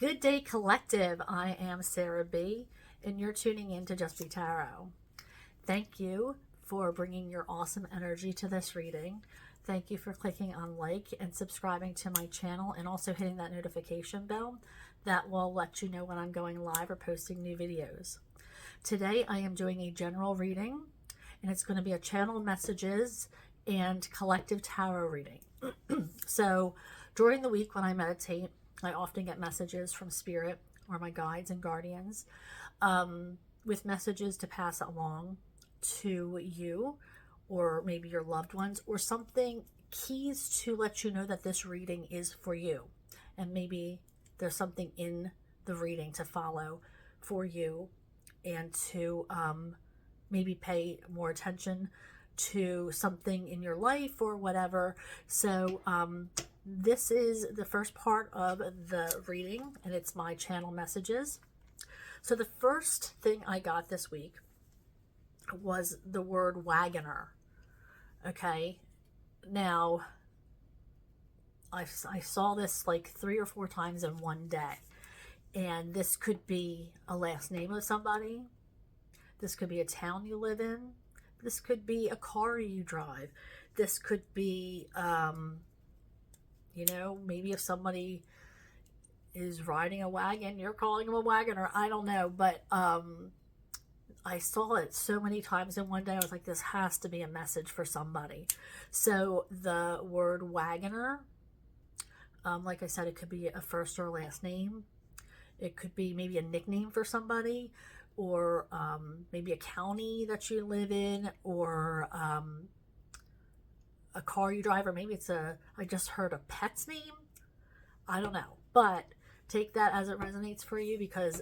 Good day, collective. I am Sarah B, and you're tuning in to Just Be Tarot. Thank you for bringing your awesome energy to this reading. Thank you for clicking on like and subscribing to my channel, and also hitting that notification bell. That will let you know when I'm going live or posting new videos. Today I am doing a general reading, and it's going to be a channel messages and collective tarot reading. So during the week when I meditate, I often get messages from Spirit or my guides and guardians with messages to pass along to you or maybe your loved ones, or something, keys to let you know that this reading is for you. And maybe there's something in the reading to follow for you, and to maybe pay more attention to something in your life or whatever. So this is the first part of the reading, and it's my channel messages. So the first thing I got this week was the word wagoner. Okay, now I saw this like 3 or 4 times in one day, and this could be a last name of somebody. This could be a town you live in. This could be a car you drive. This could be you know, maybe if somebody is riding a wagon, you're calling them a wagoner. I don't know, but I saw it so many times in one day. I was like, this has to be a message for somebody. So the word wagoner, like I said, it could be a first or last name. It could be maybe a nickname for somebody, or maybe a county that you live in, or a car you drive, or maybe it's I just heard a pet's name. I don't know, but take that as it resonates for you, because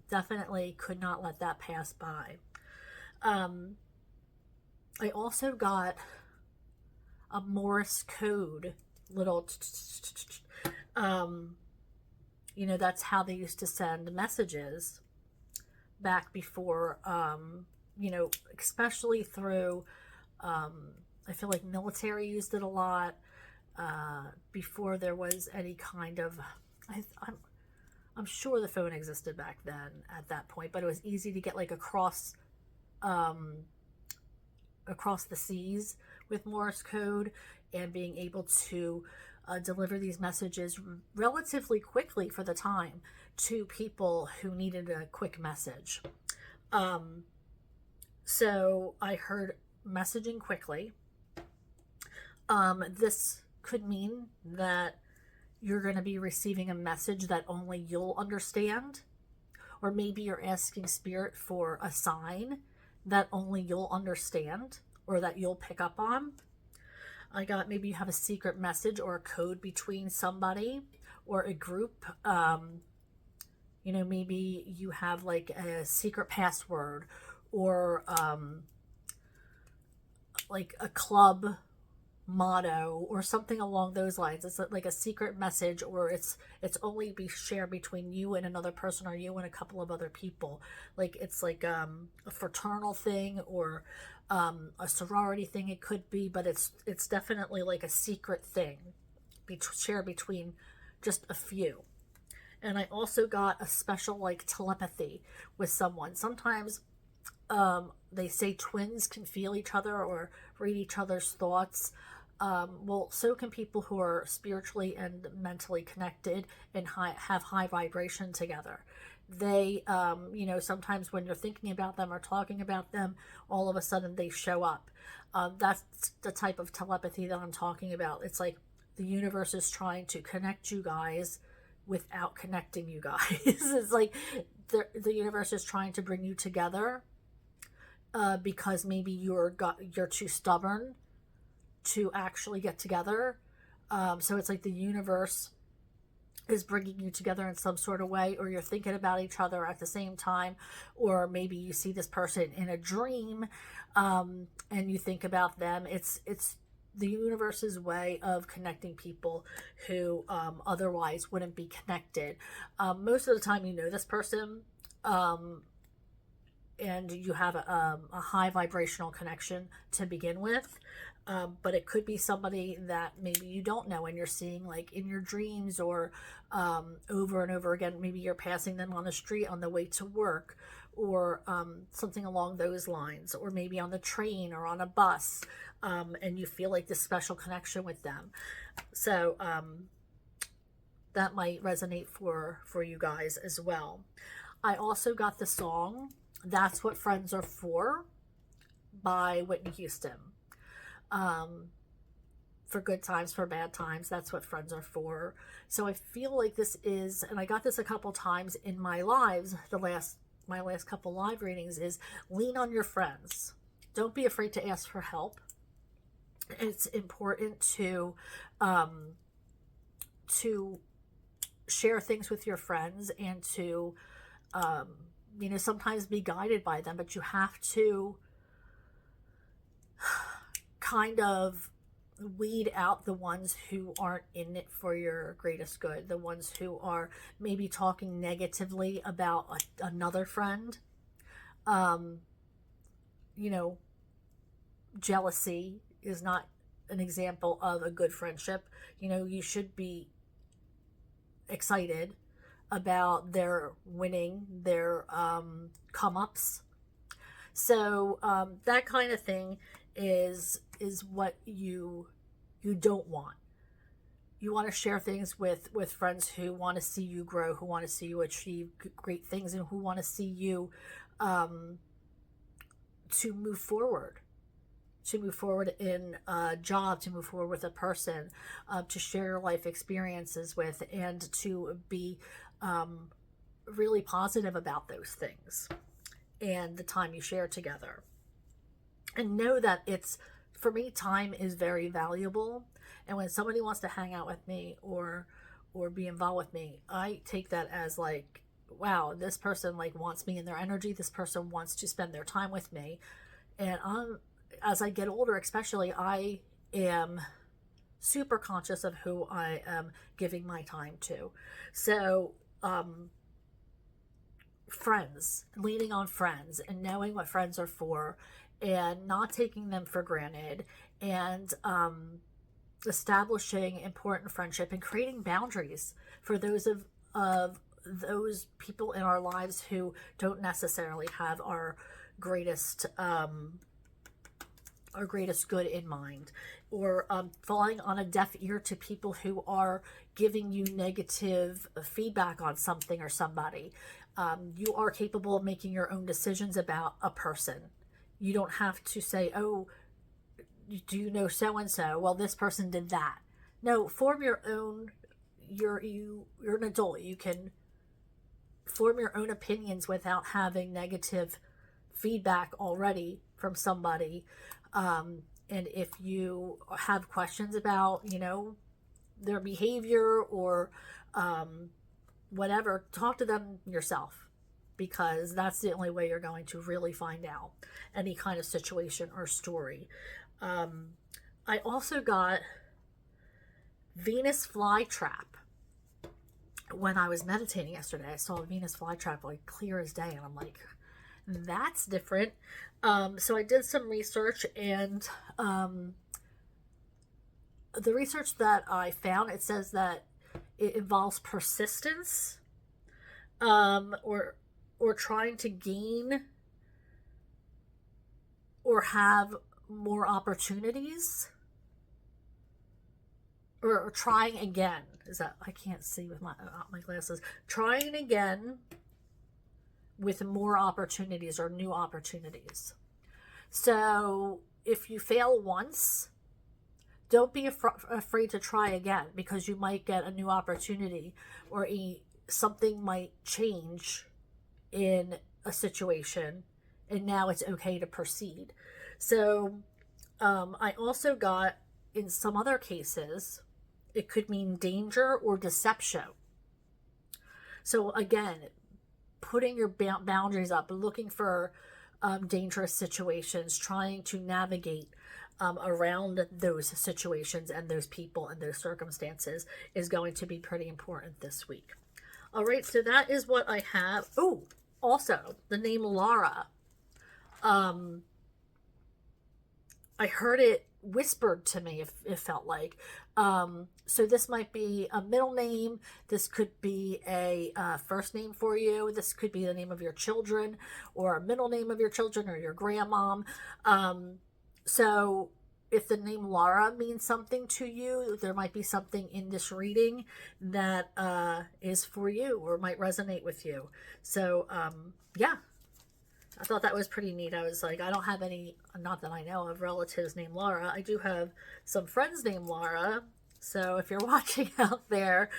definitely could not let that pass by. I also got a Morse code little you know, that's how they used to send messages back before, you know, especially through I feel like military used it a lot before there was any kind of, I'm sure the phone existed back then at that point, but it was easy to get like across the seas with Morse code, and being able to deliver these messages relatively quickly for the time to people who needed a quick message. So I heard messaging quickly. This could mean that you're going to be receiving a message that only you'll understand, or maybe you're asking Spirit for a sign that only you'll understand, or that you'll pick up on. I got, maybe you have a secret message or a code between somebody or a group. You know, maybe you have like a secret password, or like a club motto or something along those lines. It's like a secret message, or it's only be shared between you and another person, or you and a couple of other people. Like it's like a fraternal thing, or a sorority thing. It could be, but it's definitely like a secret thing shared between just a few. And I also got a special like telepathy with someone. Sometimes they say twins can feel each other or read each other's thoughts. Well, so can people who are spiritually and mentally connected and have high vibration together. They, you know, sometimes when you're thinking about them or talking about them, all of a sudden they show up. That's the type of telepathy that I'm talking about. It's like the universe is trying to connect you guys without connecting you guys. It's like the universe is trying to bring you together, because maybe you're too stubborn to actually get together. So it's like the universe is bringing you together in some sort of way, or you're thinking about each other at the same time, or maybe you see this person in a dream, and you think about them. It's the universe's way of connecting people who otherwise wouldn't be connected. Most of the time, you know this person, and you have a high vibrational connection to begin with. But it could be somebody that maybe you don't know and you're seeing like in your dreams, or over and over again. Maybe you're passing them on the street on the way to work, or something along those lines, or maybe on the train or on a bus, and you feel like this special connection with them. So that might resonate for you guys as well. I also got the song "That's What Friends Are For" by Whitney Houston. For good times, for bad times, that's what friends are for. So I feel like this is, and I got this a couple times in my lives, my last couple live readings, is lean on your friends. Don't be afraid to ask for help. It's important to share things with your friends, and to sometimes be guided by them, but you have to kind of weed out the ones who aren't in it for your greatest good, the ones who are maybe talking negatively about another friend. Jealousy is not an example of a good friendship. You should be excited about their winning, their come-ups. So that kind of thing is what you don't want. You want to share things with friends who want to see you grow, who want to see you achieve great things, and who want to see you to move forward in a job, to move forward with a person, to share your life experiences with, and to be really positive about those things and the time you share together. And know that for me, time is very valuable. And when somebody wants to hang out with me or be involved with me, I take that as like, wow, this person like wants me in their energy. This person wants to spend their time with me. And as I get older, especially, I am super conscious of who I am giving my time to. So, friends, leaning on friends and knowing what friends are for, and not taking them for granted, and establishing important friendship and creating boundaries for those of those people in our lives who don't necessarily have our greatest good in mind, or falling on a deaf ear to people who are giving you negative feedback on something or somebody. You are capable of making your own decisions about a person. You don't have to say, oh, do you know so-and-so? Well, this person did that. No, form your own. You're an adult. You can form your own opinions without having negative feedback already from somebody. And if you have questions about, their behavior or whatever, talk to them yourself, because that's the only way you're going to really find out any kind of situation or story. I also got Venus flytrap. When I was meditating yesterday, I saw a Venus flytrap like clear as day, and I'm like, that's different. So I did some research, and the research that I found, it says that it involves persistence, or trying to gain or have more opportunities, or trying again. Is that, I can't see with my glasses. Trying again with more opportunities or new opportunities. So if you fail once, don't be afraid to try again, because you might get a new opportunity, or something might change in a situation, and now it's okay to proceed. So I also got, in some other cases, it could mean danger or deception. So again, putting your boundaries up, looking for dangerous situations, trying to navigate around those situations and those people and those circumstances is going to be pretty important this week. All right, so that is what I have. Oh, also, the name Laura. I heard it whispered to me, if it felt like. So this might be a middle name. This could be a first name for you. This could be the name of your children, or a middle name of your children, or your grandmom. So if the name Laura means something to you, there might be something in this reading that is for you or might resonate with you. So yeah, I thought that was pretty neat. I was like, I don't have any, not that I know of, relatives named Laura. I do have some friends named Laura. So if you're watching out there,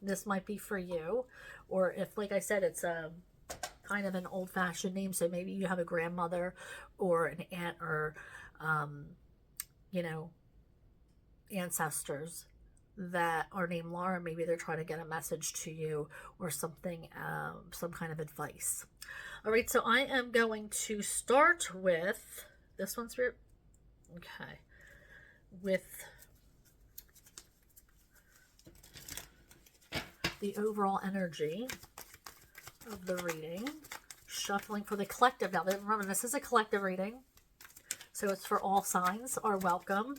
this might be for you. Or if, like I said, it's kind of an old-fashioned name, so maybe you have a grandmother or an aunt, or you know, ancestors that are named Laura. Maybe they're trying to get a message to you or something, some kind of advice. All right, so I am going to start with this one's for, okay, with the overall energy of the reading, shuffling for the collective. Now remember, this is a collective reading, so it's for all signs are welcome.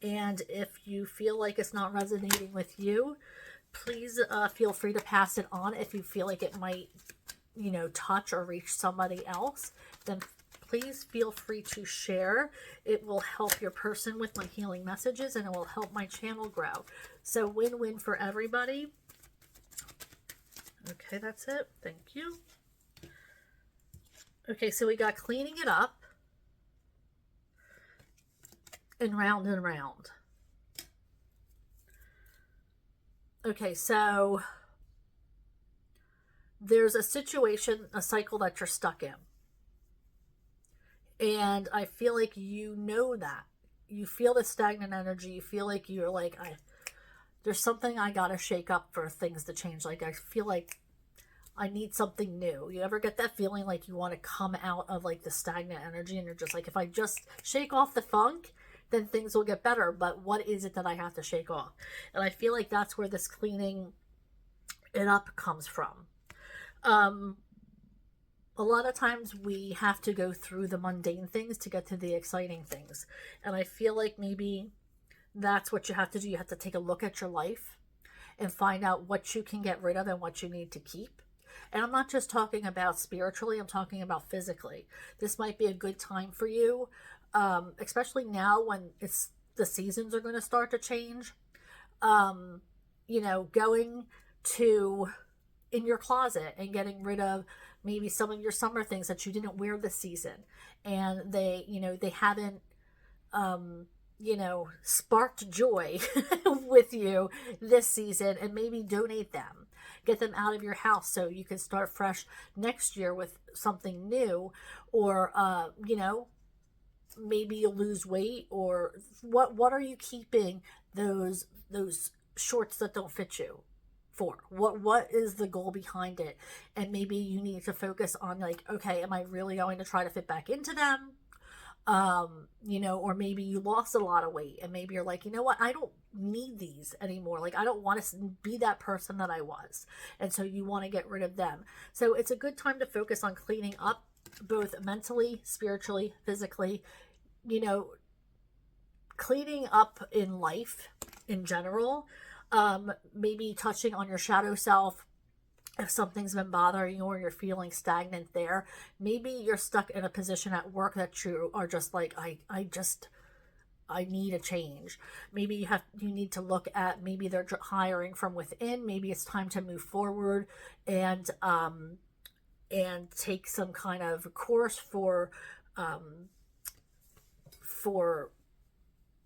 And if you feel like it's not resonating with you, please feel free to pass it on. If you feel like it might, you know, touch or reach somebody else, then please feel free to share. It will help your person with my healing messages, and it will help my channel grow. So win-win for everybody. Okay, that's it. Thank you. Okay, so we got cleaning it up and round and round. Okay, so there's a situation, a cycle that you're stuck in. And I feel like you know that. You feel the stagnant energy. You feel like you're like, there's something I gotta shake up for things to change. Like, I feel like I need something new. You ever get that feeling like you want to come out of like the stagnant energy, and you're just like, if I just shake off the funk, then things will get better. But what is it that I have to shake off? And I feel like that's where this cleaning it up comes from. A lot of times we have to go through the mundane things to get to the exciting things. And I feel like maybe that's what you have to do. You have to take a look at your life and find out what you can get rid of and what you need to keep. And I'm not just talking about spiritually, I'm talking about physically. This might be a good time for you, especially now when the seasons are going to start to change. You know, going to in your closet and getting rid of maybe some of your summer things that you didn't wear this season, and they, you know, they haven't you know, sparked joy with you this season, and maybe donate them. Get them out of your house so you can start fresh next year with something new. Or, you know, maybe you'll lose weight, or what are you keeping those shorts that don't fit you for? What is the goal behind it? And maybe you need to focus on like, okay, am I really going to try to fit back into them? You know, or maybe you lost a lot of weight and maybe you're like, you know what, I don't need these anymore. Like, I don't want to be that person that I was. And so you want to get rid of them. So it's a good time to focus on cleaning up, both mentally, spiritually, physically, you know, cleaning up in life in general. Maybe touching on your shadow self. If something's been bothering you or you're feeling stagnant there, maybe you're stuck in a position at work that you are just like, I need a change. Maybe you need to look at, maybe they're hiring from within. Maybe it's time to move forward and take some kind of course for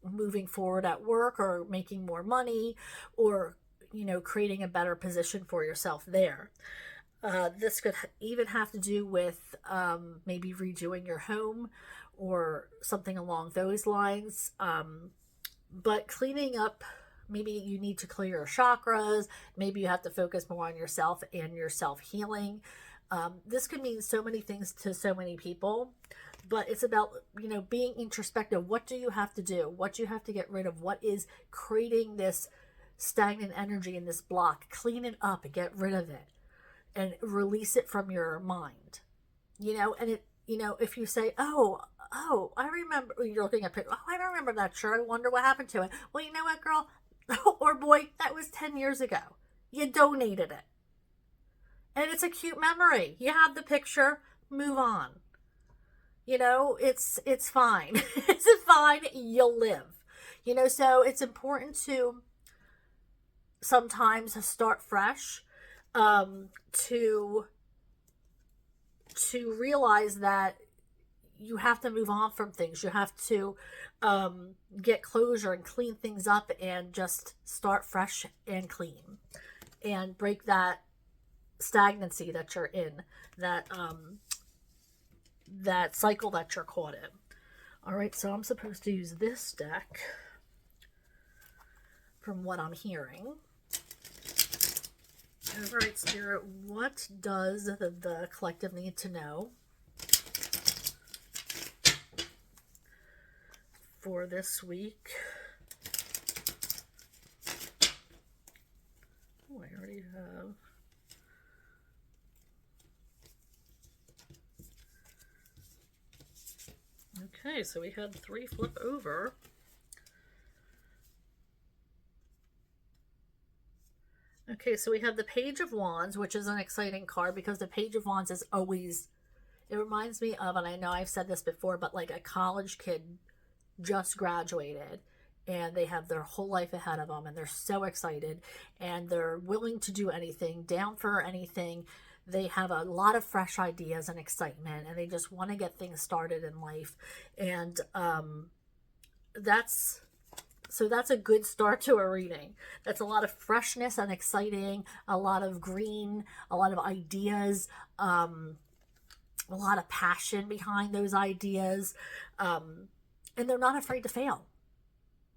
moving forward at work, or making more money, or, you know, creating a better position for yourself there. This could even have to do with maybe redoing your home or something along those lines. But cleaning up, maybe you need to clear your chakras. Maybe you have to focus more on yourself and your self-healing. This could mean so many things to so many people, but it's about, you know, being introspective. What do you have to do? What do you have to get rid of? What is creating this stagnant energy in this block? Clean it up and get rid of it and release it from your mind, you know. And you know, if you say, oh, I remember, you're looking at, oh, I remember that shirt. I wonder what happened to it. Well, you know what, girl or boy, that was 10 years ago. You donated it. And it's a cute memory. You have the picture, move on. You know, it's fine. It's fine. You'll live. You know, so it's important to sometimes start fresh, to realize that you have to move on from things. You have to get closure and clean things up and just start fresh and clean and break that stagnancy that you're in, that that cycle that you're caught in. All right, so I'm supposed to use this deck from what I'm hearing. All right, Spirit, what does the collective need to know for this week? Oh, I already have. Okay, so we had 3 flip over. Okay, so we have the Page of Wands, which is an exciting card because the Page of Wands is always, it reminds me of, and I know I've said this before, but like a college kid just graduated and they have their whole life ahead of them and they're so excited and they're willing to do anything, down for anything. They have a lot of fresh ideas and excitement and they just want to get things started in life. And that's a good start to a reading. That's a lot of freshness and exciting, a lot of green, a lot of ideas, a lot of passion behind those ideas. And they're not afraid to fail.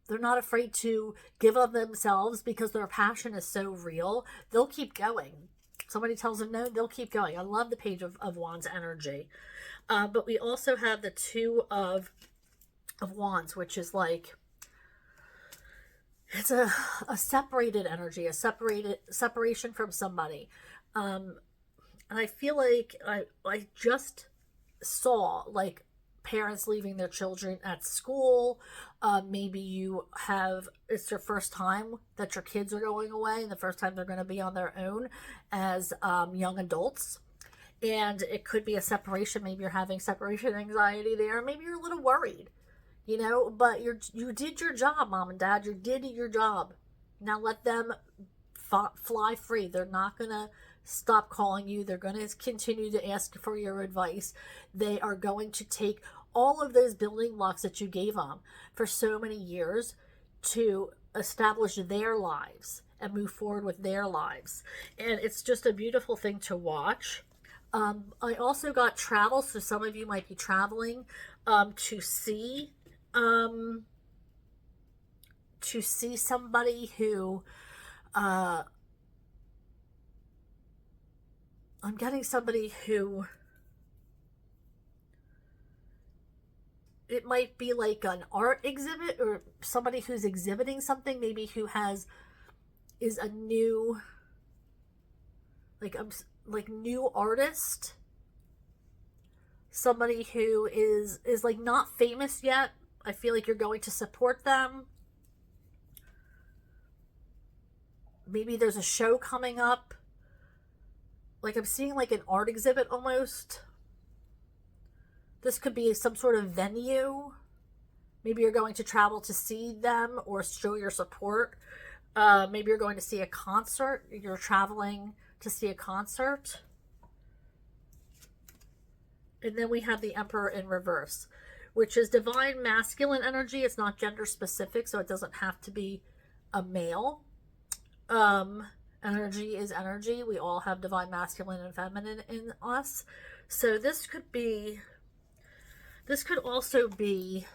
They're not afraid to give of themselves because their passion is so real. They'll keep going. Somebody tells them no, they'll keep going. I love the Page of Wands energy. But we also have the Two of Wands, which is like, it's a separated energy, a separation from somebody. And I feel like I just saw like parents leaving their children at school. Maybe you have, it's your first time that your kids are going away and the first time they're going to be on their own as young adults. And it could be a separation. Maybe you're having separation anxiety there. Maybe you're a little worried, you know, but you did your job, Mom and Dad. You did your job. Now let them fly free. They're not going to stop calling you. They're going to continue to ask for your advice. They are going to take all of those building blocks that you gave them for so many years to establish their lives and move forward with their lives. And it's just a beautiful thing to watch. I also got travel, so some of you might be traveling to see somebody who I'm getting somebody who, it might be like an art exhibit or somebody who's exhibiting something, maybe who is a new, like new artist, somebody who is like not famous yet. I feel like you're going to support them. Maybe there's a show coming up. Like I'm seeing like an art exhibit almost. This could be some sort of venue. Maybe you're going to travel to see them or show your support. Maybe you're going to see a concert. You're traveling to see a concert. And then we have the Emperor in reverse, which is divine masculine energy. It's not gender specific, so it doesn't have to be a male. Energy is energy. We all have divine masculine and feminine in us. So this could also be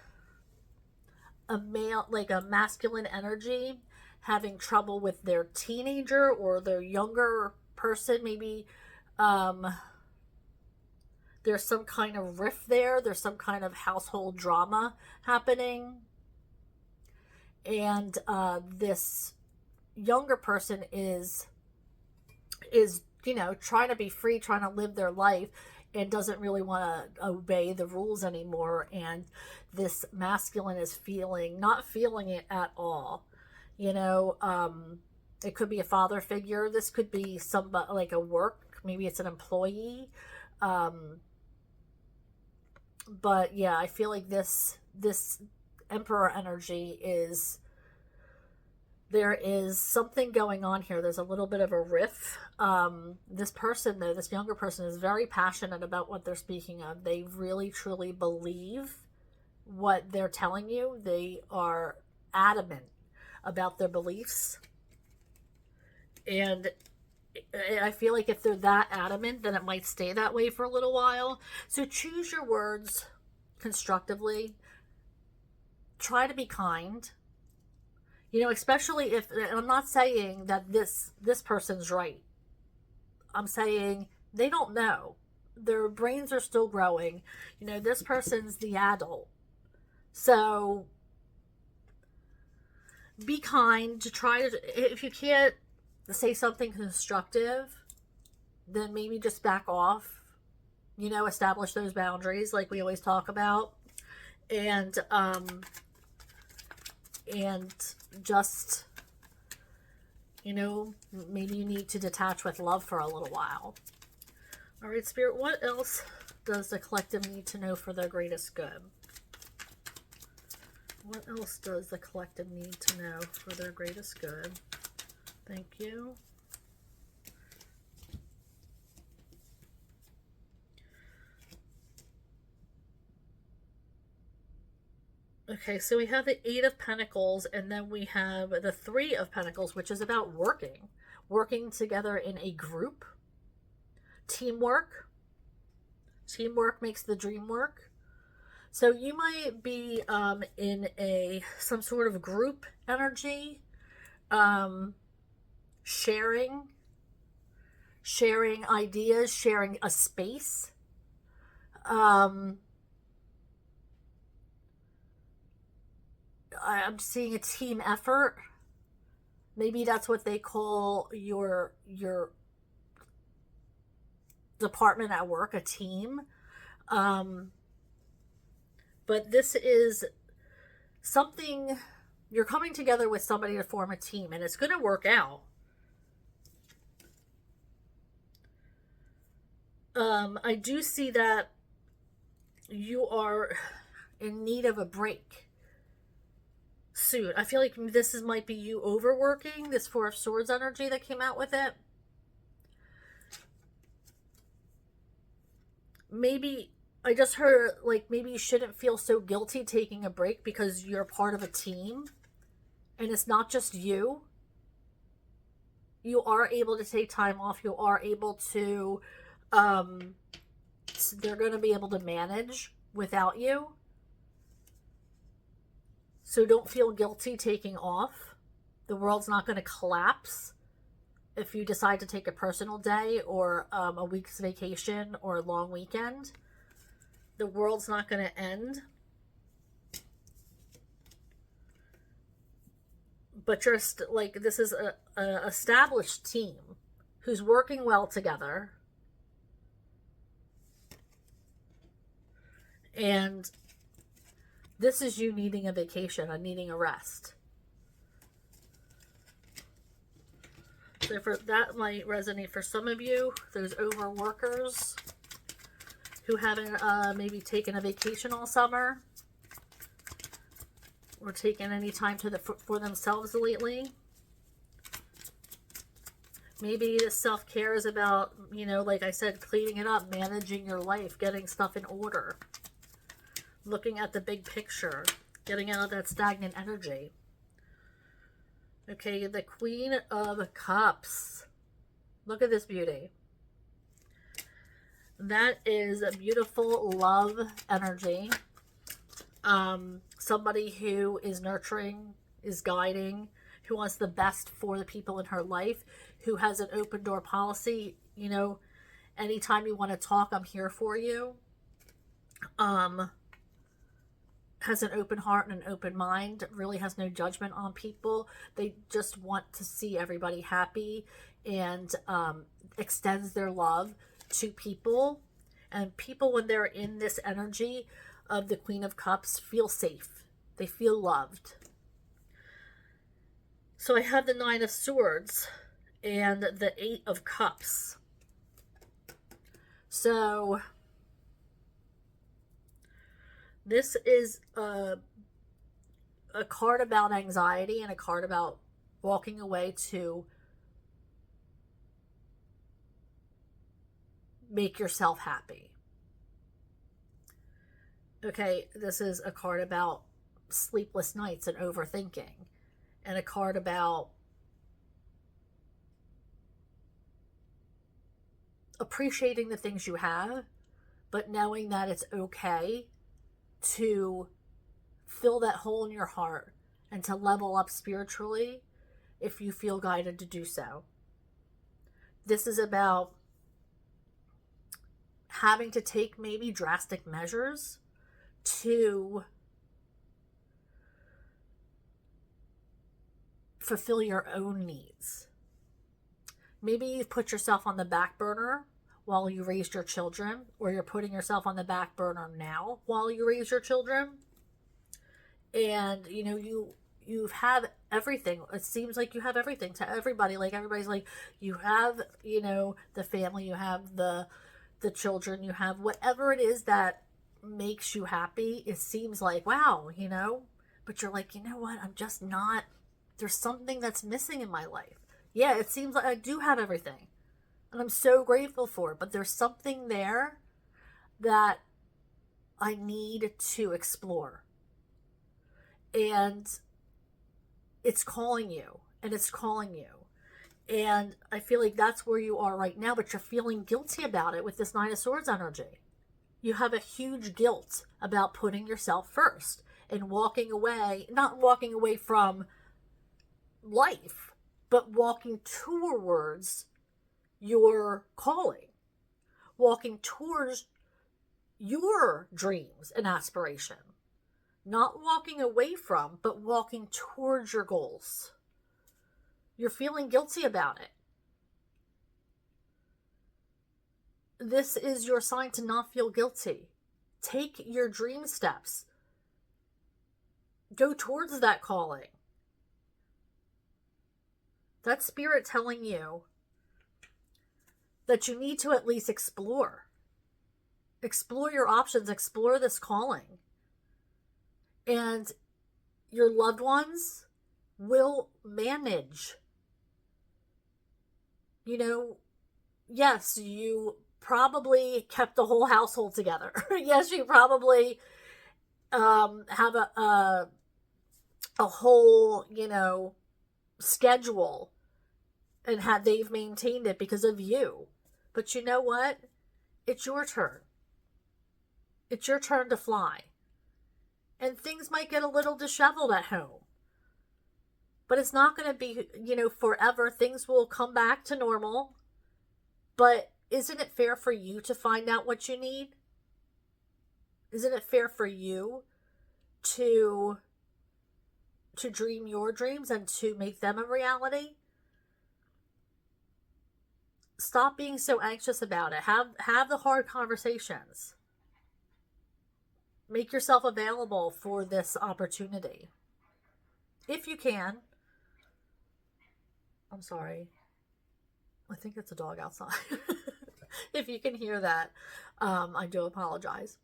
a male, like a masculine energy, having trouble with their teenager or their younger person. Maybe there's some kind of rift there. There's some kind of household drama happening. And this younger person is, you know, trying to be free, trying to live their life. and doesn't really want to obey the rules anymore. And this masculine is not feeling it at all. You know, it could be a father figure. This could be somebody like a work, maybe it's an employee. But yeah, I feel like this Emperor energy is, there is something going on here. There's a little bit of a riff. This person, though, this younger person, is very passionate about what they're speaking of. They really, truly believe what they're telling you. They are adamant about their beliefs. And I feel like if they're that adamant, then it might stay that way for a little while. So choose your words constructively. Try to be kind. You know, especially if, and I'm not saying that this person's right. I'm saying they don't know. Their brains are still growing. You know, this person's the adult. So be kind. To try to, if you can't say something constructive, then maybe just back off. You know, establish those boundaries like we always talk about. And just, you know, maybe you need to detach with love for a little while. All right, Spirit, what else does the collective need to know for their greatest good? What else does the collective need to know for their greatest good? Thank you. Okay, so we have the Eight of Pentacles, and then we have the Three of Pentacles, which is about working together in a group. Teamwork. Teamwork makes the dream work. So you might be in some sort of group energy, sharing ideas, sharing a space. I'm seeing a team effort. Maybe that's what they call your department at work, a team. But this is something, you're coming together with somebody to form a team, and it's going to work out. I do see that you are in need of a break soon. I feel like might be you overworking, this Four of Swords energy that came out with it. Maybe, I just heard, like, maybe you shouldn't feel so guilty taking a break because you're part of a team and it's not just you. You are able to take time off. You are able to, they're going to be able to manage without you. So don't feel guilty taking off. The world's not going to collapse if you decide to take a personal day or a week's vacation or a long weekend. The world's not going to end. But you're like, this is a established team who's working well together. And this is you needing a vacation, needing a rest. So that might resonate for some of you, those overworkers who haven't maybe taken a vacation all summer or taken any time for themselves lately. Maybe the self-care is about, you know, like I said, cleaning it up, managing your life, getting stuff in order, looking at the big picture, getting out of that stagnant energy. Okay, the Queen of Cups. Look at this beauty. That is a beautiful love energy. Somebody who is nurturing, is guiding, who wants the best for the people in her life, who has an open door policy. You know, anytime you want to talk, I'm here for you. Has an open heart and an open mind, really has no judgment on people. They just want to see everybody happy and extends their love to people. And people, when they're in this energy of the Queen of Cups, feel safe. They feel loved. So I have the Nine of Swords and the Eight of Cups. So this is a card about anxiety and a card about walking away to make yourself happy. Okay, this is a card about sleepless nights and overthinking, and a card about appreciating the things you have, but knowing that it's okay to fill that hole in your heart and to level up spiritually if you feel guided to do so. This is about having to take maybe drastic measures to fulfill your own needs. Maybe you've put yourself on the back burner while you raised your children, or you're putting yourself on the back burner now while you raise your children. And, you know, you have everything. It seems like you have everything to everybody. Like, everybody's like, you have, you know, the family, you have the children, you have whatever it is that makes you happy. It seems like, wow, you know, but you're like, you know what? I'm just not, there's something that's missing in my life. Yeah, it seems like I do have everything, and I'm so grateful for it, but there's something there that I need to explore. And it's calling you, and it's calling you. And I feel like that's where you are right now, but you're feeling guilty about it with this Nine of Swords energy. You have a huge guilt about putting yourself first and walking away, not walking away from life, but walking towards your calling, walking towards your dreams and aspiration, not walking away from, but walking towards your goals. You're feeling guilty about it. This is your sign to not feel guilty. Take your dream steps. Go towards that calling. That's spirit telling you that you need to at least explore. Explore your options. Explore this calling. And your loved ones will manage. You know, yes, you probably kept the whole household together. Yes, you probably have a whole, you know, schedule, and they've maintained it because of you. But you know what? It's your turn. It's your turn to fly. And things might get a little disheveled at home. But it's not going to be, you know, forever. Things will come back to normal. But isn't it fair for you to find out what you need? Isn't it fair for you to dream your dreams and to make them a reality? Stop being so anxious about it. Have the hard conversations. Make yourself available for this opportunity. If you can. I'm sorry. I think it's a dog outside. If you can hear that, I do apologize.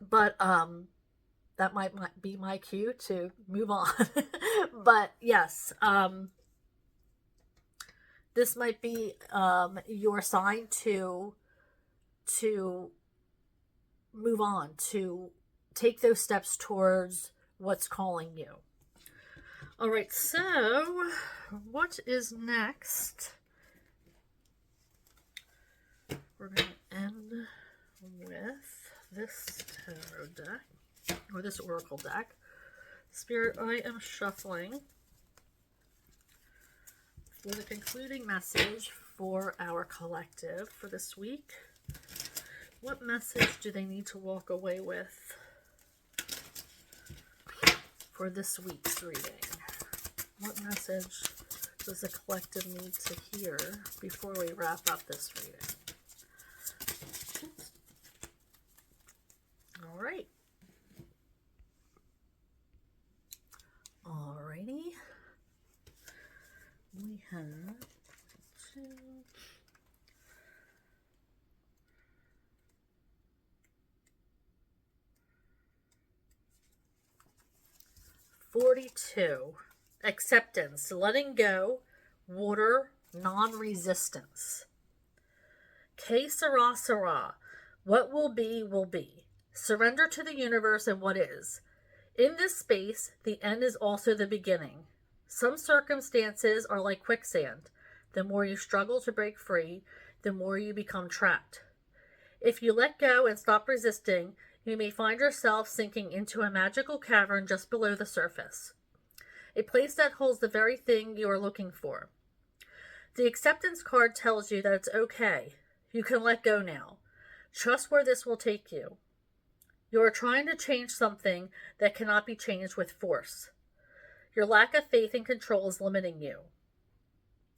But that might be my cue to move on. But yes, this might be your sign to move on, to take those steps towards what's calling you. All right, so what is next? We're going to end with this tarot deck, or this oracle deck. Spirit, I am shuffling for the concluding message for our collective for this week. What message do they need to walk away with for this week's reading? What message does the collective need to hear before we wrap up this reading? right. Alrighty. We have 2, 42. Acceptance, letting go, water, non-resistance. Que sera, sera. What will be, will be. Surrender to the universe and what is. In this space, the end is also the beginning. Some circumstances are like quicksand. The more you struggle to break free, the more you become trapped. If you let go and stop resisting, you may find yourself sinking into a magical cavern just below the surface. A place that holds the very thing you are looking for. The acceptance card tells you that it's okay. You can let go now. Trust where this will take you. You are trying to change something that cannot be changed with force. Your lack of faith and control is limiting you.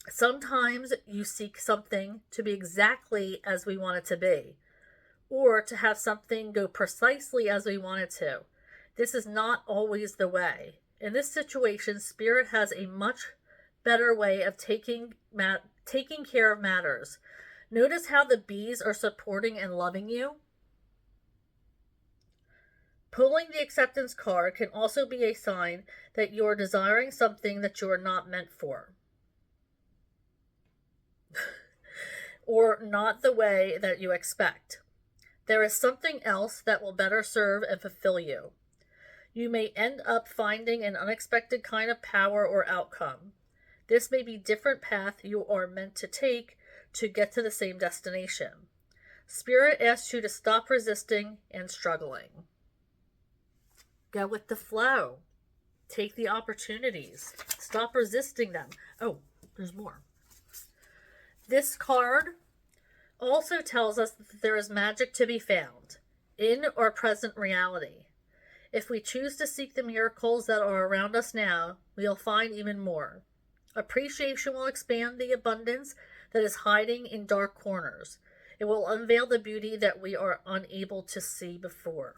Sometimes you seek something to be exactly as we want it to be, or to have something go precisely as we want it to. This is not always the way. In this situation, Spirit has a much better way of taking care of matters. Notice how the bees are supporting and loving you. Pulling the acceptance card can also be a sign that you are desiring something that you are not meant for. Or not the way that you expect. There is something else that will better serve and fulfill you. You may end up finding an unexpected kind of power or outcome. This may be a different path you are meant to take to get to the same destination. Spirit asks you to stop resisting and struggling. Go with the flow. Take the opportunities. Stop resisting them. Oh, there's more. This card also tells us that there is magic to be found in our present reality. If we choose to seek the miracles that are around us now, we'll find even more. Appreciation will expand the abundance that is hiding in dark corners. It will unveil the beauty that we are unable to see before.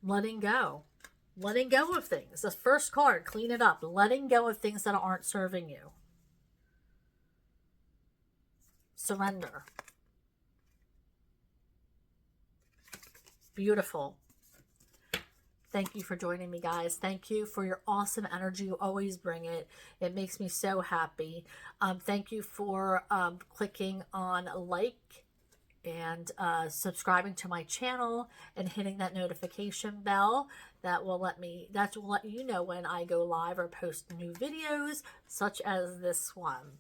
Letting go. Letting go of things. The first card, clean it up. Letting go of things that aren't serving you. Surrender. Beautiful. Thank you for joining me, guys. Thank you for your awesome energy. You always bring it. It makes me so happy. Thank you for clicking on like and subscribing to my channel and hitting that notification bell. That will let you know when I go live or post new videos such as this one.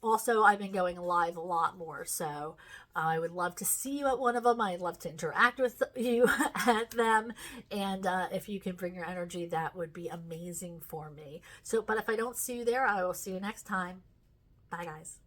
Also, I've been going live a lot more, so I would love to see you at one of them. I'd love to interact with you at them, and if you can bring your energy, that would be amazing for me. But if I don't see you there, I will see you next time. Bye, guys.